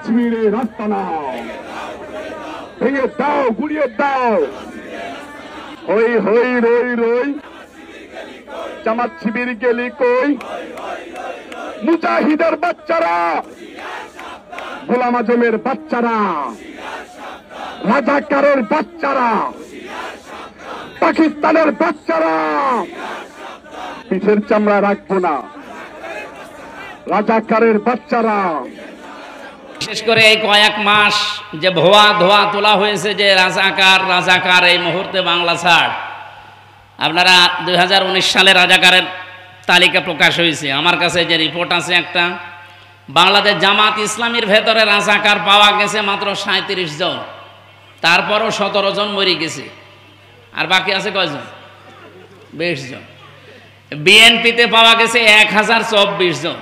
শিবিরের আস্তানা ভেঙে দাও, গুড়িয়ে দাও। হই হই রই রই, জামাত শিবির গেলি কই, মুজাহিদের বাচ্চারা, গোলাম আজমের বাচ্চারা, রাজাকারের বাচ্চারা, পাকিস্তানের বাচ্চারা, পিঠের চামড়া রাখবো না। রাজাকারের বাচ্চারা, বিশেষ করে এই কয়েক মাস যে ভুয়া ধোয়া তোলা হয়েছে যে রাজাকার রাজাকার, এই মুহূর্তে বাংলা ছাড়। আপনারা 2019 সালে রাজাকারের তালিকা প্রকাশ হয়েছে, আমার কাছে যে রিপোর্ট আছে একটা, বাংলাদেশ জামাত ইসলামীর ভেতরে রাজাকার পাওয়া গেছে মাত্র 37 জন, তারপরও 17 জন মরে গেছে, আর বাকি আছে কয়জন? 20 জন। বিএনপিতে পাওয়া গেছে 1024 জন।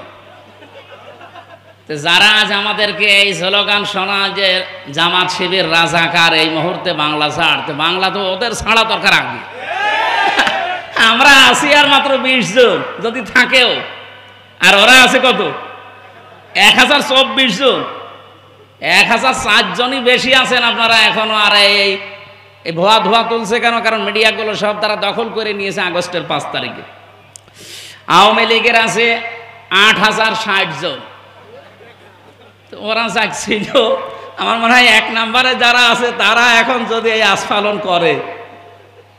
যারা আজ আমাদেরকে এই স্লোগান শোনা যে জামাত শিবির রাজাকার, এই মুহূর্তে বাংলা ছাড়, বাংলা তো ওদের ছাড়া দরকার আগে। আমরা আছি আর মাত্র 20 জন যদি থাকেও, আর ওরা আছে কত? 1024 জন। 1004 জনই বেশি আছেন আপনারা এখনো। আর এই ভুয়া ধোয়া তুলছে কেন? কারণ মিডিয়াগুলো সব তারা দখল করে নিয়েছে আগস্টের 5 তারিখে। আওয়ামী লীগের আছে 8060 জন। ওরা চাচ্ছিল, আমার মনে হয় 1 নম্বরে যারা আছে তারা এখন যদি এই আস্ফালন করে,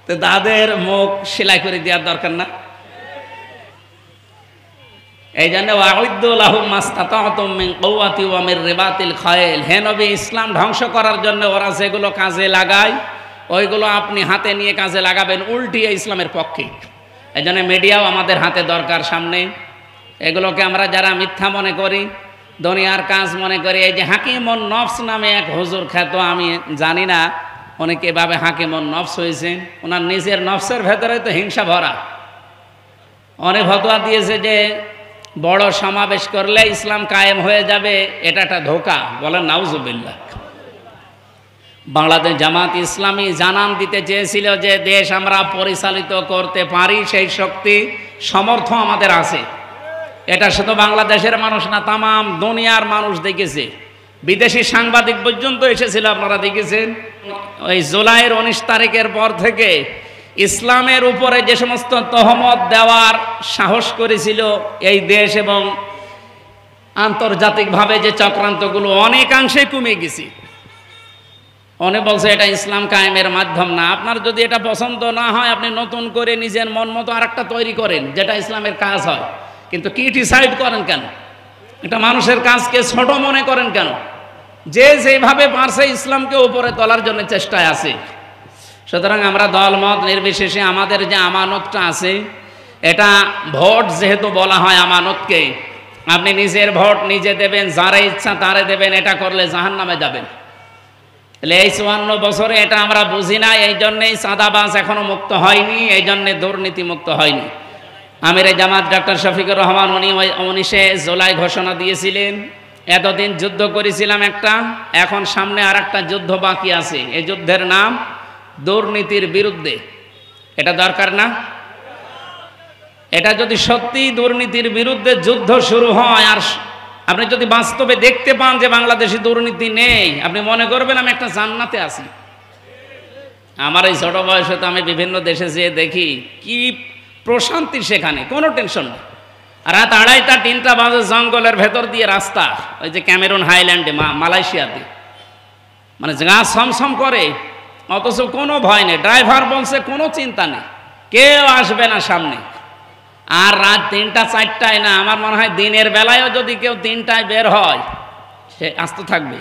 তো তাদের মুখ সেলাই করে দেওয়ার দরকার না? এই জন্য হে নবী, ইসলাম ধ্বংস করার জন্য ওরা যেগুলো কাজে লাগায় ওইগুলো আপনি হাতে নিয়ে কাজে লাগাবেন উল্টিয়ে ইসলামের পক্ষে। এই জন্য মিডিয়াও আমাদের হাতে দরকার সামনে। এগুলোকে আমরা যারা মিথ্যা মনে করি, দুনিয়ার কাজ মনে করি, এই যে হাকিমুন নফস নামে এক হুজুর খ্যাত, আমি জানি না উনি কিভাবে হাকিমুন নফস হয়েছেন। ওনার নিজের নফসের ভেতরে তো হিংসা ভরা। অনেক ফতোয়া দিয়েছে যে বড় সমাবেশ করলে ইসলাম কায়েম হয়ে যাবে, এটা একটা ধোঁকা। বলেন নাউজুবিল্লাহ। বাংলাদেশ জামাত ইসলামী জানান দিতে চেয়েছিল যে দেশ আমরা পরিচালিত করতে পারি, সেই শক্তি সমর্থ আমাদের আছে। এটা শুধু বাংলাদেশের মানুষ না, তামাম দুনিয়ার মানুষ দেখেছে। বিদেশি সাংবাদিক পর্যন্ত এসেছিল, আপনারা দেখেছেন। ওই জুলাইয়ের 19 তারিখের পর থেকে ইসলামের উপরে যে সমস্ত তহমত দেওয়ার সাহস করেছিল এই দেশ এবং আন্তর্জাতিকভাবে যে চক্রান্তগুলো, অনেকাংশে কমে গেছে। অনেক বলছে এটা ইসলাম কায়েমের মাধ্যম না। আপনার যদি এটা পছন্দ না হয়, আপনি নতুন করে নিজের মন মতো আরেকটা তৈরি করেন যেটা ইসলামের কাজ হয়, কিন্তু ক্রিটিসাইড করেন কেন? এটা মানুষের কাজকে ছোট মনে করেন কেন? যে যেভাবে পারছে ইসলামকে উপরে তোলার জন্য চেষ্টায় আছে। সুতরাং আমরা দলমত নির্বিশেষে আমাদের যে আমানতটা আছে, এটা ভোট যেহেতু বলা হয় আমানতকে, আপনি নিজের ভোট নিজে দেবেন, যারা ইচ্ছা তারে দেবেন, এটা করলে জাহান্নামে যাবেন। তাহলে এই 54 বছরে এটা আমরা বুঝি না, এই জন্যেই চাঁদাবাজ এখনো মুক্ত হয়নি, এই জন্যে দুর্নীতি মুক্ত হয়নি। আমির জামাত ডক্টর শফিকুর রহমান উনি 19 জুলাই ঘোষণা দিয়েছিলেন, এতদিন যুদ্ধ করেছিলাম একটা, এখন সামনে আর একটা যুদ্ধ বাকি আছে। এই যুদ্ধের নাম দুর্নীতির বিরুদ্ধে। এটা দরকার না? এটা যদি সত্যি দুর্নীতির বিরুদ্ধে যুদ্ধ শুরু হয়, আর আপনি যদি বাস্তবে দেখতে পান যে বাংলাদেশে দুর্নীতি নেই, আপনি মনে করবেন আমি একটা জান্নাতে আছি। আমার এই ছোট বয়সে তো আমি বিভিন্ন দেশে যেয়ে দেখি কি প্রশান্তি, সেখানে কোনো টেনশন নেই। রাত 2:30 3টা বাজে জঙ্গলের ভেতর দিয়ে রাস্তা, ওই যে ক্যামেরুন হাইল্যান্ডে মালয়েশিয়াতে, মানে গা ছমছম করে, অথচ কোনো ভয় নেই। ড্রাইভার বলছে কোনো চিন্তা নেই, কেউ আসবে না সামনে। আর রাত 3টা 4টায় না, আমার মনে হয় দিনের বেলায়ও যদি কেউ 3টায় বের হয়, সে আস্ত থাকবে।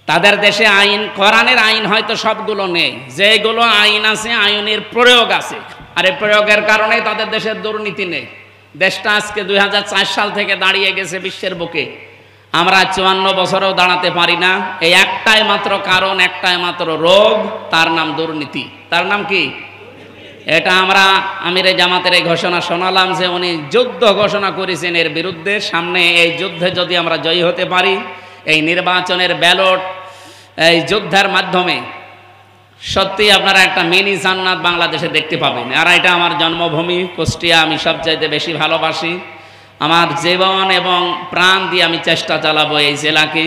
তাদের দেশে আইন, কোরআনের আইন হয়তো সবগুলো নেই, যেগুলো আইন আছে আইনের প্রয়োগ আছে, আর এই প্রয়োগের কারণে তাদের দেশের দুর্নীতি নেই। দেশটা আজকে 2004 সাল থেকে দাঁড়িয়ে গেছে বিশ্বের বুকে। আমরা 54 বছরেও দাঁড়াতে পারি না। এই একটাই মাত্র কারণ, একটাই মাত্র রোগ, তার নাম দুর্নীতি। তার নাম কি? এটা আমরা আমিরে জামাতের এই ঘোষণা শোনালাম যে উনি যুদ্ধ ঘোষণা করেছেন এর বিরুদ্ধে। সামনে এই যুদ্ধে যদি আমরা জয়ী হতে পারি, এই নির্বাচনের ব্যালট, এই যুদ্ধের মাধ্যমে সত্যি আপনারা একটা মিনি জান্নাত বাংলাদেশে দেখতে পাবেন। আর এটা আমার জন্মভূমি কুষ্টিয়া, আমি সবচাইতে বেশি ভালোবাসি। আমার জীবন এবং প্রাণ দিয়ে আমি চেষ্টা চালাবো এই জেলাকে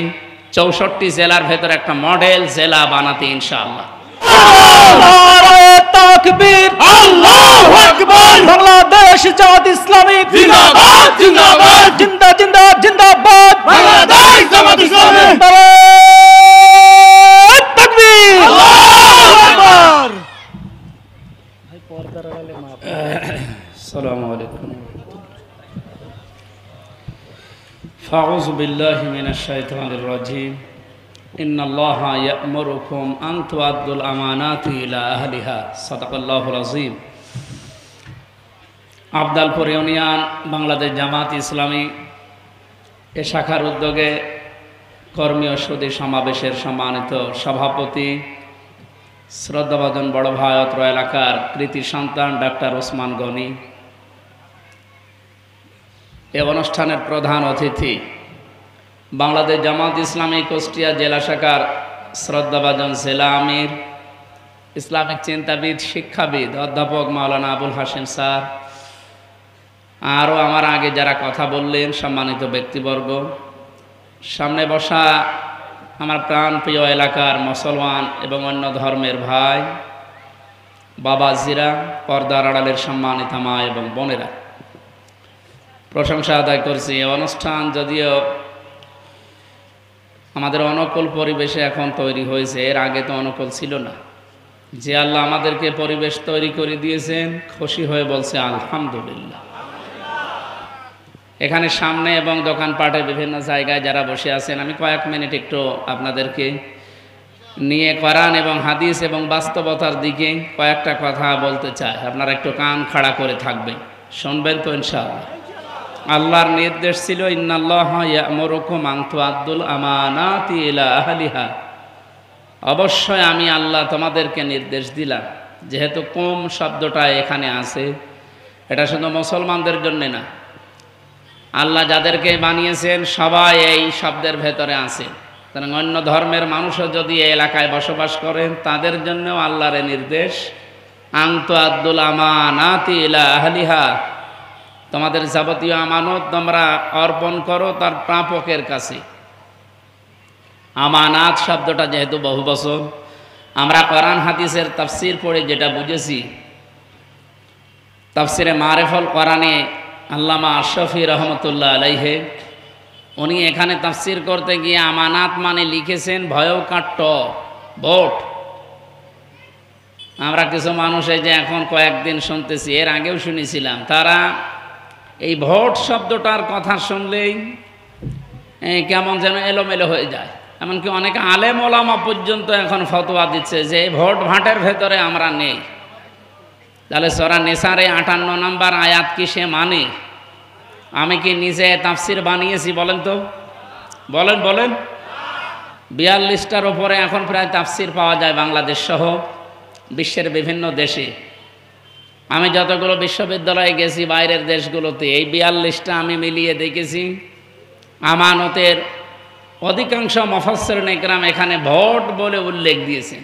64 জেলার ভেতর একটা মডেল জেলা বানাতে ইনশাআল্লাহ। নারায়ে তাকবীর, আল্লাহু আকবার। বাংলাদেশ জামাত ইসলামী জিন্দাবাদ জিন্দাবাদ, জিন্দা জিন্দা জিন্দাবাদ। বাংলাদেশ জামাত ইসলামী নারায়ে তাকবীর, আল্লাহু আকবার। আসসালামু আলাইকুম। ফাউযু বিল্লাহি মিনাশ শাইতানির রাজীম। ইন্নাল্লাহা ইয়া'মুরুকুম আন তু'আদ্দুল আমানাতি ইলা আহলিহা। সাদাকাল্লাহুল আযীম। আবদালপুর ইউনিয়ন বাংলাদেশ জামাত ইসলামী এ শাখার উদ্যোগে কর্মীয় সুধী সমাবেশের সম্মানিত সভাপতি, শ্রদ্ধাভাজন বড় ভাই, অত্র এলাকার কৃতি সন্তান ডাক্তার ওসমান গনি, এ অনুষ্ঠানের প্রধান অতিথি বাংলাদেশ জামাত ইসলামী কুষ্টিয়া জেলা শাখার শ্রদ্ধাভাজন জেলা আমির, ইসলামিক চিন্তাবিদ, শিক্ষাবিদ অধ্যাপক মাওলানা আবুল হাসিম স্যার, আরও আমার আগে যারা কথা বললেন সম্মানিত ব্যক্তিবর্গ, সামনে বসা আমার প্রাণপ্রিয় এলাকার মুসলমান এবং অন্য ধর্মের ভাই, বাবাজিরা, পর্দার আড়ালের সম্মানিত মা এবং বোনেরা, প্রশংসা আদায় করছি। এই অনুষ্ঠান যদিও আমাদের অনুকূল পরিবেশে এখন তৈরি হয়েছে, এর আগে তো অনুকূল ছিল না। যে আল্লাহ আমাদেরকে পরিবেশ তৈরি করে দিয়েছেন, খুশি হয়ে বলছে আলহামদুলিল্লাহ। এখানে সামনে এবং দোকানপাটে বিভিন্ন জায়গায় যারা বসে আছেন, আমি কয়েক মিনিট একটু আপনাদেরকে নিয়ে কোরআন এবং হাদিস এবং বাস্তবতার দিকে কয়েকটা কথা বলতে চাই। আপনারা একটু কান খাড়া করে থাকবেন, শুনবেন তো ইনশাআল্লাহ। আল্লাহর নির্দেশ ছিল ইন্নাল্লাহা ইয়া'মুরুকুম আন তু'আদ্দুল আমানাতি ইলা আহলিহা। অবশ্যই আমি আল্লাহ তোমাদেরকে নির্দেশ দিলাম। যেহেতু কুম শব্দটা এখানে আছে, এটা শুধু মুসলমানদের জন্য না, আল্লাহ যাদেরকে বানিয়েছেন সবাই এই শব্দের ভেতরে আছে। সুতরাং অন্য ধর্মের মানুষও যদি এই এলাকায় বসবাস করেন, তাদের জন্যও আল্লাহর নির্দেশ আন তু'আদ্দুল আমানাতি ইলা আহলিহা। তোমাদের যাবতীয় আমানত তোমরা অর্পণ করো তার প্রাপকের কাছে। আমানাত শব্দটা যেহেতু বহু বছর আমরা কোরআন হাদিসের তাফসির পড়ে যেটা বুঝেছি, তাফসিরে মারিফুল কোরআনে আল্লামা আশরাফি রহমতুল্লাহ আলাইহি উনি এখানে তাফসির করতে গিয়ে আমানাত মানে লিখেছেন ভয়কাট্য ভোট। আমরা কিছু মানুষ এই যে এখন কয়েকদিন শুনতেছি, এর আগেও শুনেছিলাম, তারা এই ভোট শব্দটার কথা শুনলেই কেমন যেন এলোমেলো হয়ে যায়। এমনকি অনেক আলেম ওলামা পর্যন্ত এখন ফতোয়া দিচ্ছে যে ভোট ভাটের ভেতরে আমরা নেই। তাহলে সূরা নিসারে 58 নম্বর আয়াত কি সে মানে? আমি কি নিজে তাফসির বানিয়েছি বলেন তো? বলেন বলেন। 42টার ওপরে এখন প্রায় তাফসির পাওয়া যায় বাংলাদেশ সহ বিশ্বের বিভিন্ন দেশে। আমি যতগুলো বিশ্ববিদ্যালয়ে গেছি বাইরের দেশগুলোতে, এই 42টা আমি মিলিয়ে দেখেছি আমানতের অধিকাংশ মুফাসসিরিন ইকরাম এখানে ভোট বলে উল্লেখ দিয়েছে।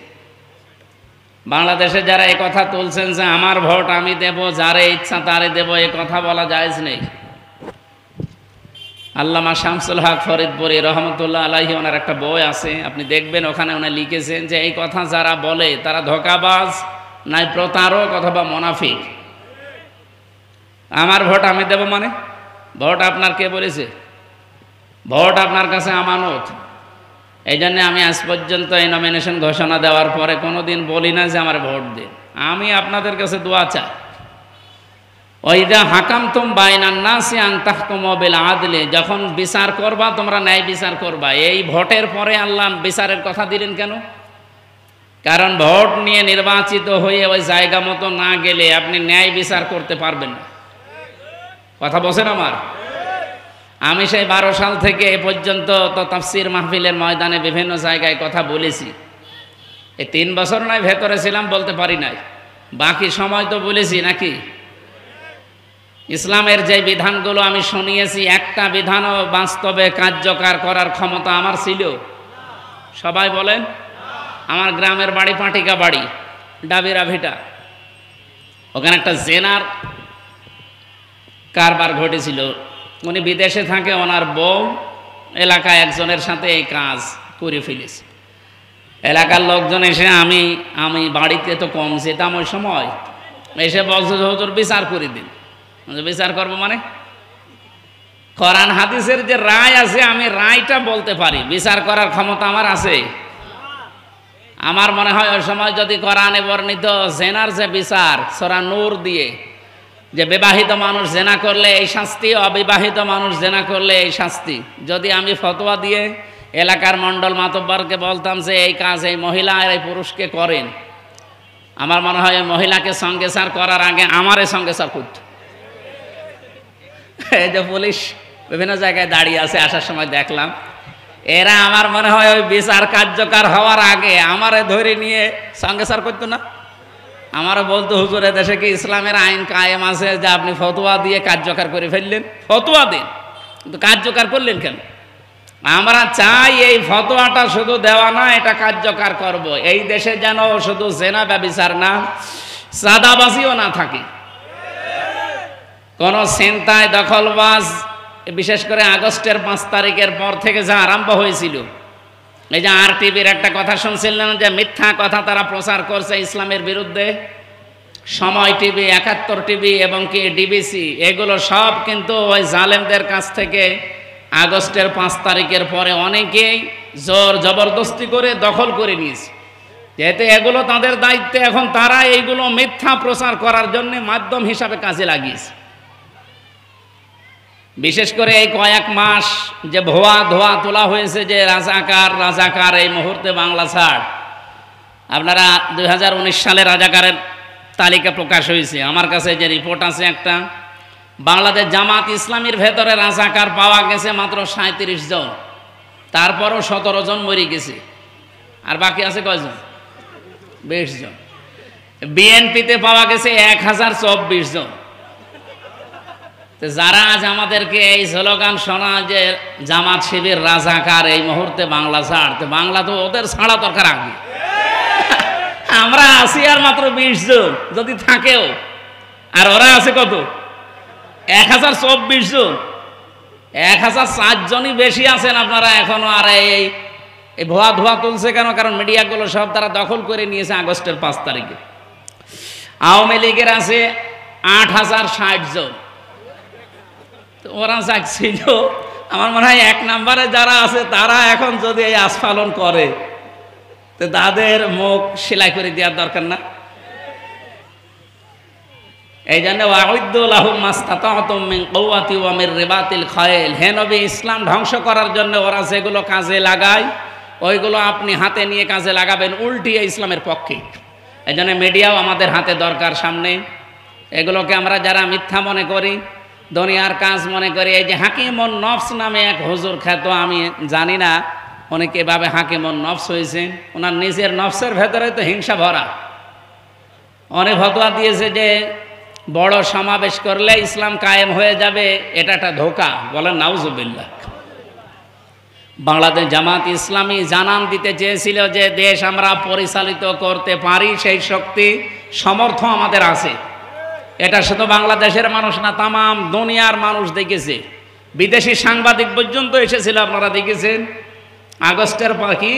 বাংলাদেশে যারা এই কথা তুলছেন যে আমার ভোট আমি দেব, যারে ইচ্ছা তারে দেব, এই কথা বলা জায়েজ নেই। আল্লামা শামসুল হক ফরিদপুরি রহমতুল্লাহ আলাইহি ওনার একটা বই আছে, আপনি দেখবেন ওখানে উনি লিখেছেন যে এই কথা যারা বলে তারা ধোঁকাবাজ, নাই প্রতারক অথবা মুনাফিক। আমার ভোট আমি দেব মানে? ভোট আপনার কে বলেছে? ভোট আপনার কাছে আমানত। এই জন্য আমি আজ পর্যন্ত এই নমিনেশন ঘোষণা দেওয়ার পরে কোনোদিন বলি না যে আমার ভোট দিন। আমি আপনাদের কাছে দোয়া চাই, ওইদা হাকামতুম বাইনান নাসি আন তাহকুমু বিল আদলি, যখন বিচার করবা তোমরা ন্যায় বিচার করবা। এই ভোটের পরে আল্লাহ বিচারের কথা দিলেন কেন? কারণ ভোট নিয়ে নির্বাচিত হয়ে ওই জায়গা মতো না গেলে আপনি ন্যায় বিচার করতে পারবেন না। কথা বলছেন আমার? আমি সেই 12 সাল থেকে এ পর্যন্ত তো তাফসির মাহফিলের ময়দানে বিভিন্ন জায়গায় কথা বলেছি। এই 3 বছর নয় ভেতরে ছিলাম বলতে পারি নাই, বাকি সময় তো বলেছি নাকি? ইসলামের যে বিধানগুলো আমি শুনিয়েছি, একটা বিধানও বাস্তবে কার্যকর করার ক্ষমতা আমার ছিল? সবাই বলেন। আমার গ্রামের বাড়ি পাটিকা বাড়ি, ডাবিরা ভিটা, ওখানে একটা জেনার কারবার ঘটেছিল উনি বিদেশে থাকে, ওনার বউ এলাকায় একজনের সাথে এই কাজ করে ফেলেছে। এলাকার লোকজন এসে আমি বাড়িতে তো কম যেতাম ওই সময়, এসে বলছে হুজুর বিচার করে দিন। বিচার করবো মানে কোরআন হাদিসের যে রায় আছে আমি রায়টা বলতে পারি, বিচার করার ক্ষমতা আমার আছে? আমার মনে হয় ওই সময় যদি কোরআনে বর্ণিত জেনার যে বিচার সূরা নূর দিয়ে, যে বিবাহিত মানুষ জেনা করলে এই শাস্তি, অবিবাহিত মানুষ জেনা করলে এই শাস্তি, যদি আমি ফতোয়া দিয়ে এলাকার মণ্ডল মাতব্বরকে বলতাম যে এই কাজ এই মহিলা আর এই পুরুষকে করেন, আমার মনে হয় ওই মহিলাকে সঙ্গেসার করার আগে আমারে সঙ্গেসার করত। এই যে পুলিশ বিভিন্ন জায়গায় দাঁড়িয়ে আছে, আসার সময় দেখলাম এরা আমার মনে হয় ওই বিচার কার্যকর হওয়ার আগে আমারে ধরে নিয়ে সঙ্গেসার করতো না। আমারও বলতো হুজুর দেশে কি ইসলামের আইন কায়েম আছে যে আপনি ফতোয়া দিয়ে কার্যকর করে ফেললেন? ফতোয়া দিন, কিন্তু কার্যকর করলেন কেন? আমরা চাই এই ফতোয়াটা শুধু দেওয়া না, এটা কার্যকর করব। এই দেশে যেন শুধু জেনা ব্যভিচার না, চাঁদাবাজিও না থাকে, কোন ছিনতাই দখলবাজ, বিশেষ করে আগস্টের 5 তারিখের পর থেকে যা আরম্ভ হয়েছিল, এই যে RTVর একটা কথা শুনছিলেন যে মিথ্যা কথা তারা প্রচার করছে ইসলামের বিরুদ্ধে, সময় টিভি, 71 টিভি এবং কি DBC, এগুলো সব কিন্তু ওই জালেমদের কাছ থেকে আগস্টের 5 তারিখের পরে অনেকেই জোর জবরদস্তি করে দখল করে নিয়েছে। যেহেতু এগুলো তাদের দায়িত্বে, এখন তারা এইগুলো মিথ্যা প্রচার করার জন্য মাধ্যম হিসাবে কাজে লাগিয়েছে। বিশেষ করে এই কয়েক মাস যে ধোয়া তোলা হয়েছে যে রাজাকার এই মুহূর্তে বাংলা ছাড়, আপনারা 2019 সালে রাজাকারের তালিকা প্রকাশ হয়েছে, আমার কাছে যে রিপোর্ট আছে একটা, বাংলাদেশ জামাত ইসলামীর ভেতরে রাজাকার পাওয়া গেছে মাত্র 37 জন, তারপরও 17 জন মরে গেছে, আর বাকি আছে কয়জন? 20 জন। বিএনপিতে পাওয়া গেছে 1024 জন। যারা আজ আমাদেরকে এই স্লোগান শোনা যে জামাত শিবির রাজাকার এই মুহূর্তে বাংলা ছাড়, তো বাংলা তো ওদের ছাড়া দরকার আগে। আমরা আছি আর মাত্র 20 জন যদি থাকেও, আর ওরা আছে কত? 1024 জন। 1004 জনই বেশি আছেন আপনারা এখনো। আর এই ধোয়া তুলছে কেন? কারণ মিডিয়াগুলো সব তারা দখল করে নিয়েছে আগস্টের 5 তারিখে। আওয়ামী লীগের আছে 8060 জন। ওরা চাইছিল, আমার মনে হয় 1 নম্বরে যারা আছে তারা এখন যদি এই আস্ফালন করে, তো তাদের মুখ সেলাই করে দেওয়ার দরকার না? এই জন্য হে নবী, ইসলাম ধ্বংস করার জন্য ওরা যেগুলো কাজে লাগায় ওইগুলো আপনি হাতে নিয়ে কাজে লাগাবেন উল্টিয়ে ইসলামের পক্ষে। এই জন্য মিডিয়াও আমাদের হাতে দরকার সামনে। এগুলোকে আমরা যারা মিথ্যা মনে করি, দুনিয়ার কাজ মনে করি, এই যে হাকিমুন নফস নামে এক হুজুর খ্যাত, আমি জানি না অনেকে এভাবে হাকিমুন নফস হয়েছে, ওনার নিজের নফসের ভেতরে তো হিংসা ভরা। অনেক ফতোয়া দিয়েছে যে বড় সমাবেশ করলে ইসলাম কায়েম হয়ে যাবে, এটা একটা ধোঁকা। বলেন নাউজুবিল্লাহ। বাংলাদেশ জামাত ইসলামী জানান দিতে চেয়েছিল যে দেশ আমরা পরিচালিত করতে পারি, সেই শক্তি সমর্থ আমাদের আছে। এটা শুধু বাংলাদেশের মানুষ না, তামাম দুনিয়ার মানুষ দেখেছে। বিদেশি সাংবাদিক পর্যন্ত এসেছিল, আপনারা দেখেছেন। আগস্টের পাখি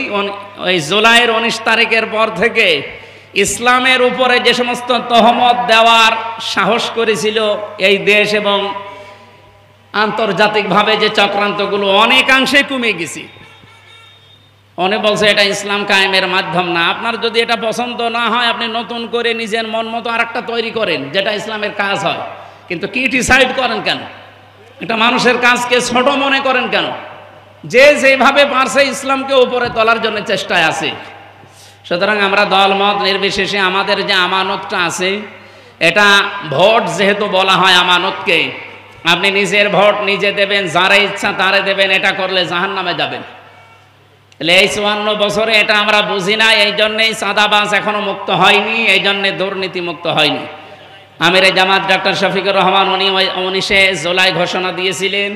ওই জুলাইয়ের 19 তারিখের পর থেকে ইসলামের উপরে যে সমস্ত তহমত দেওয়ার সাহস করেছিল এই দেশ এবং আন্তর্জাতিকভাবে যে চক্রান্তগুলো অনেকাংশে কমে গেছে। অনেক বলছে এটা ইসলাম কায়েমের মাধ্যম না। আপনার যদি এটা পছন্দ না হয়, আপনি নতুন করে নিজের মন মতো আরেকটা তৈরি করেন যেটা ইসলামের কাজ হয়, কিন্তু ক্রিটিসাইড করেন কেন? এটা মানুষের কাজকে ছোট মনে করেন কেন? যে যেভাবে পারছে ইসলামকে উপরে তোলার জন্য চেষ্টায় আছে। সুতরাং আমরা দলমত নির্বিশেষে আমাদের যে আমানতটা আছে, এটা ভোট যেহেতু বলা হয় আমানতকে, আপনি নিজের ভোট নিজে দেবেন, যারা ইচ্ছা তারে দেবেন, এটা করলে জাহান্নামে যাবেন। এই 54 বছরে এটা আমরা বুঝি না, এই জন্যেই চাঁদাবাজ এখনো মুক্ত হয়নি, এই জন্যে দুর্নীতি মুক্ত হয়নি। আমিরে জামাত ডক্টর শফিকুর রহমান উনি 19শে জুলাই ঘোষণা দিয়েছিলেন,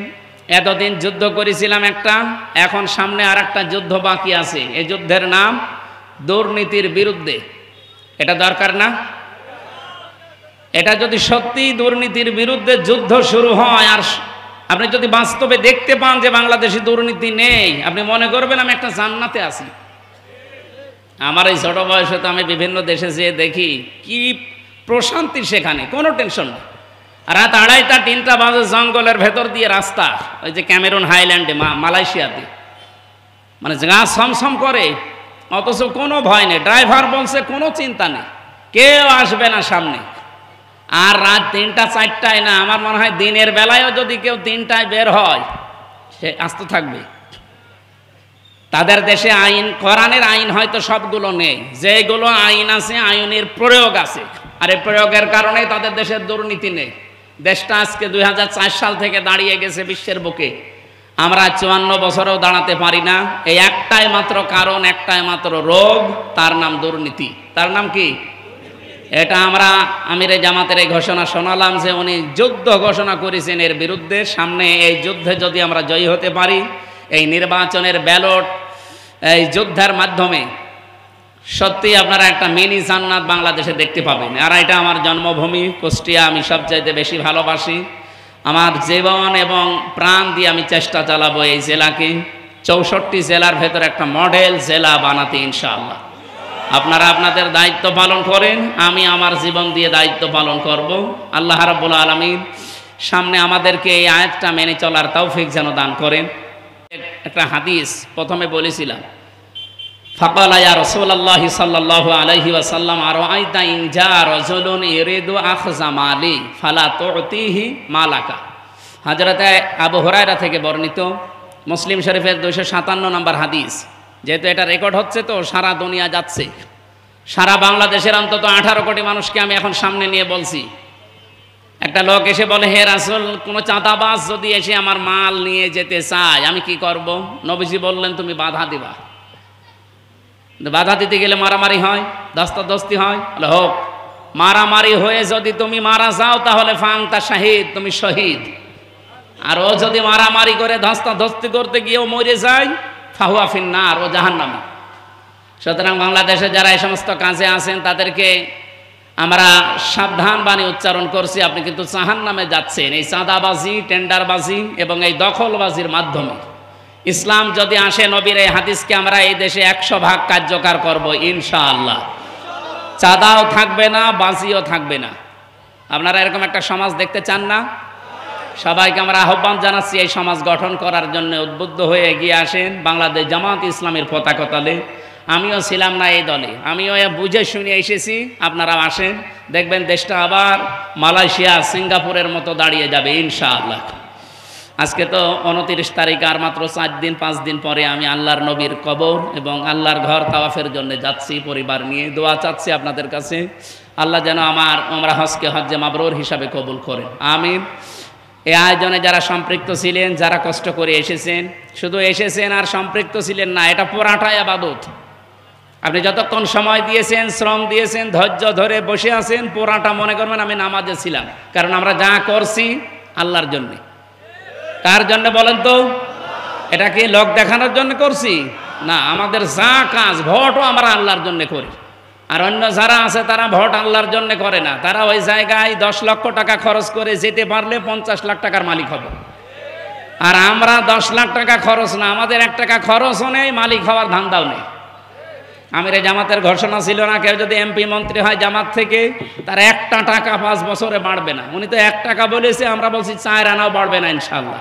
এতদিন যুদ্ধ করেছিলাম একটা, এখন সামনে আর একটা যুদ্ধ বাকি আছে। এই যুদ্ধের নাম দুর্নীতির বিরুদ্ধে। এটা দরকার না? এটা যদি সত্যি দুর্নীতির বিরুদ্ধে যুদ্ধ শুরু হয় আর আপনি যদি বাস্তবে দেখতে পান যে বাংলাদেশে দুর্নীতি নেই, আপনি মনে করবেন আমি একটা জান্নাতে আছি। আমার এই ছোট বয়সে তো আমি বিভিন্ন দেশে যেয়ে দেখি কি প্রশান্তি, সেখানে কোনো টেনশন নেই। রাত 2:30টা 3টা বাজে জঙ্গলের ভেতর দিয়ে রাস্তা, ওই যে ক্যামেরুন হাইল্যান্ডে মালয়েশিয়াতে, মানে গা ছমছম করে, অথচ কোনো ভয় নেই। ড্রাইভার বলছে কোনো চিন্তা নেই, কেউ আসবে না সামনে। আর রাত 3টা 4টায় না, আমার মনে হয় দিনের বেলায়ও যদি কেউ 3টায় বের হয় সে আস্ত থাকবে। তাদের দেশে আইন, কোরআনের আইন হয়তো সবগুলো নেই, যেগুলো আইন আছে আইনের প্রয়োগ আছে, আর এই প্রয়োগের কারণেই তাদের দেশের দুর্নীতি নেই। দেশটা আজকে 2004 সাল থেকে দাঁড়িয়ে গেছে বিশ্বের বুকে, আমরা 54 বছরেও দাঁড়াতে পারি না। এই একটাই মাত্র কারণ, একটাই মাত্র রোগ, তার নাম দুর্নীতি। তার নাম কি? এটা আমরা আমিরে জামাতের এই ঘোষণা শোনালাম যে উনি যুদ্ধ ঘোষণা করেছেন এর বিরুদ্ধে। সামনে এই যুদ্ধে যদি আমরা জয়ী হতে পারি, এই নির্বাচনের ব্যালট, এই যুদ্ধের মাধ্যমে সত্যি আপনারা একটা মিনি জান্নাত বাংলাদেশে দেখতে পাবেন। আর এটা আমার জন্মভূমি কুষ্টিয়া, আমি সবচাইতে বেশি ভালোবাসি। আমার জীবন এবং প্রাণ দিয়ে আমি চেষ্টা চালাবো এই জেলাকে 64 জেলার ভেতর একটা মডেল জেলা বানাতে ইনশাআল্লাহ। আপনারা আপনাদের দায়িত্ব পালন করেন, আমি আমার জীবন দিয়ে দায়িত্ব পালন করব। আল্লাহ রাব্বুল আলামিন সামনে আমাদেরকে এই আয়াতটা মেনে চলার তৌফিক যেন দান করেন। একটা হাদিস প্রথমে বলেছিলাম, ফাকালা ইয়া রাসূলুল্লাহ সাল্লাল্লাহু আলাইহি ওয়াসাল্লাম আরাআইতা ইন জা রাজুলুন ইরিদু আখযা মালি ফালা তুতিহি মালাকা। হযরত আবু হুরায়রা থেকে বর্ণিত, মুসলিম শরীফের 257 নম্বর হাদিস। যেহেতু এটা রেকর্ড হচ্ছে তো সারা দুনিয়া যাচ্ছে, সারা বাংলাদেশের অন্তত 18 কোটি মানুষকে আমি এখন সামনে নিয়ে বলছি। একটা লোক এসে বলে, হে রাসূল, কোনো চাঁদাবাজ যদি এসে আমার মাল নিয়ে যেতে চায় আমি কি করব? নবীজি বললেন, তুমি বাধা দিবা। বাধা দিতে গেলে মারামারি হয়, দস্তাদস্তি হয়, বলে হোক। মারামারি হয়ে যদি তুমি মারা যাও তাহলে ফাংতা শাহিদ, তুমি শহীদ। আর ও যদি মারামারি করে ধস্তাধস্তি করতে গিয়েও মরে যায়, ফাহুয়া ফিন্নার, ও জাহান্নামী। সুতরাং বাংলাদেশে যারা এই সমস্ত কাজে আছেন তাদেরকে আমরা সাবধান বাণী উচ্চারণ করছি, আপনি কিন্তু জাহান্নামে যাচ্ছেন এই চাঁদাবাজি, টেন্ডারবাজি এবং এই দখলবাজির মাধ্যমে। ইসলাম যদি আসে, নবীর এই হাদিসকে আমরা এই দেশে 100% কার্যকর করব ইনশাআল্লাহ। চাঁদাও থাকবে না, বাজিও থাকবে না। আপনারা এরকম একটা সমাজ দেখতে চান না? সবাইকে আমরা আহ্বান জানাচ্ছি এই সমাজ গঠন করার জন্য উদ্বুদ্ধ হয়ে এগিয়ে আসেন। বাংলাদেশ জামাত ইসলামের পতাকা তলে, আমিও ছিলাম না এই দলে, আমিও বুঝে শুনে এসেছি। আপনারাও আসেন, দেখবেন দেশটা আবার মালয়েশিয়া, সিঙ্গাপুরের মতো দাঁড়িয়ে যাবে ইনশাআল্লাহ। আজকে তো 29 তারিখ, আর মাত্র 4 দিন 5 দিন পরে আমি আল্লাহর নবীর কবর এবং আল্লাহর ঘর তাওয়াফের জন্য যাচ্ছি পরিবার নিয়ে। দোয়া চাচ্ছি আপনাদের কাছে, আল্লাহ যেন আমার আমরা হজকে হজ্জে মাবরুর হিসাবে কবুল করেন, আমিন। এই আয়োজনে যারা সম্পৃক্ত ছিলেন, যারা কষ্ট করে এসেছেন, শুধু এসেছেন আর সম্পৃক্ত ছিলেন না, এটা পুরাটাই ইবাদত। আপনি যতক্ষণ সময় দিয়েছেন, শ্রম দিয়েছেন, ধৈর্য ধরে বসে আছেন, পুরাটা মনে করবেন আমি নামাজে ছিলাম। কারণ আমরা যা করছি আল্লাহর জন্য। কার জন্য বলেন তো? এটা কি লোক দেখানোর জন্য করছি? না, আমাদের যা কাজ, ভোটও আমরা আল্লাহর জন্য করি। আর অন্য যারা আছে তারা ভোট আল্লাহর জন্য করে না, তারা ওই জায়গায় 10 লক্ষ টাকা খরচ করে যেতে পারলে 50 লাখ টাকার মালিক হবে। আর আমরা 10 লাখ টাকা খরচ না, আমাদের 1 টাকা খরচও নেই, মালিক হওয়ার ধান্দাও নেই। আমিরে জামাতের ঘোষণা ছিল না, কেউ যদি এমপি মন্ত্রী হয় জামাত থেকে, তার 1টা টাকা 5 বছরে বাড়বে না। উনি তো 1 টাকা বলেছে, আমরা বলছি 4 আনাও বাড়বে না ইনশাআল্লাহ,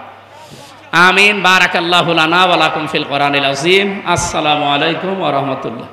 আমিন। বারাকাল্লাহু লানা ওয়া লাকুম ফিল কোরআনিল আযীম। আসসালামু আলাইকুম ওয়া রাহমাতুল্লাহ।